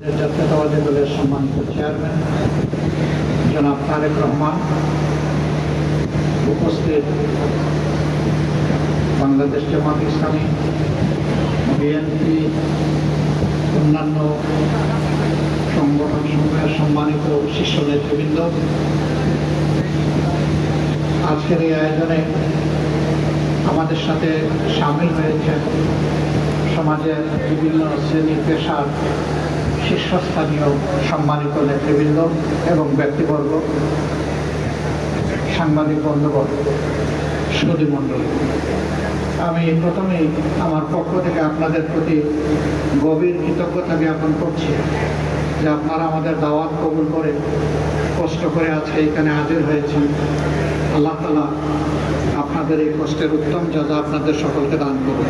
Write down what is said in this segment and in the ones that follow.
জাতীয়তাবাদী দলের সম্মানিত চেয়ারম্যান জনাব তারেক রহমান, উপস্থিত বাংলাদেশ জামাত ইসলামী, বিএনপি, অন্যান্য সংগঠন সমূহের সম্মানিত শীর্ষ নেতৃবৃন্দ, আজকের এই আয়োজনে আমাদের সাথে সামিল হয়েছে সমাজের বিভিন্ন শ্রেণী পেশার শীর্ষস্থানীয় সম্মানিত নেতৃবৃন্দ এবং ব্যক্তিবর্গ, সাংবাদিক বন্ধুবর্গ, সুধীমণ্ডলী। আমি প্রথমেই আমার পক্ষ থেকে আপনাদের প্রতি গভীর কৃতজ্ঞতা জ্ঞাপন করছি যে আপনারা আমাদের দাওয়াত কবুল করে কষ্ট করে আজকে এখানে হাজির হয়েছেন। আল্লাহ তাআলা আপনাদের এই কষ্টের উত্তম যাজা আপনাদের সকলকে দান করুন।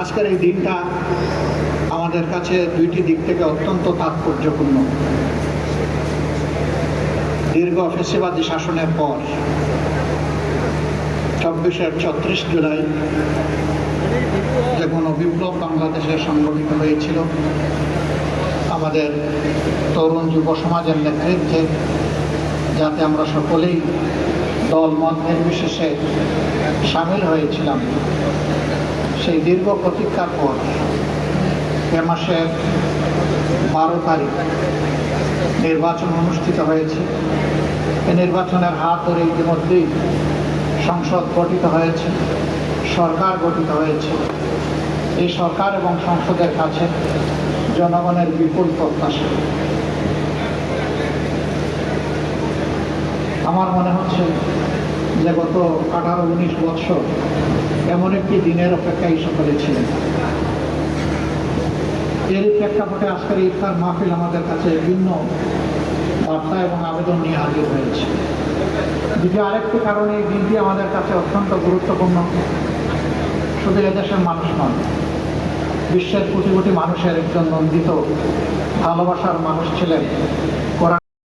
আজকের এই দিনটা আমাদের কাছে দুইটি দিক থেকে অত্যন্ত তাৎপর্যপূর্ণ। দীর্ঘ ফ্যাসিবাদী শাসনের পর 36 জুলাই যে গণবিপ্লব বাংলাদেশে সংগঠিত হয়েছিল আমাদের তরুণ যুব সমাজের নেতৃত্বে, যাতে আমরা সকলেই দল মত নির্বিশেষে সামিল হয়েছিলাম, সেই দীর্ঘ প্রতীক্ষার পর এ মাসের 12 তারিখ নির্বাচন অনুষ্ঠিত হয়েছে। এই নির্বাচনের হাত ধরে ইতিমধ্যেই সংসদ গঠিত হয়েছে, সরকার গঠিত হয়েছে। এই সরকার এবং সংসদের কাছে জনগণের বিপুল প্রত্যাশা। আমার মনে হচ্ছে যে গত 18-19 বছর এমন একটি দিনের অপেক্ষায় সকলে ছিলেন। এর প্রেক্ষাপটে আজকের ইফতার মাহফিল আমাদের কাছে ভিন্ন বার্তা এবং আবেদন নিয়ে হাজির হয়েছে। দ্বিতীয় আরেকটি কারণে এই দিনটি আমাদের কাছে অত্যন্ত গুরুত্বপূর্ণ। শুধু এদেশের মানুষ নয়, বিশ্বের কোটি কোটি মানুষের একজন নন্দিত ভালোবাসার মানুষ ছিলেন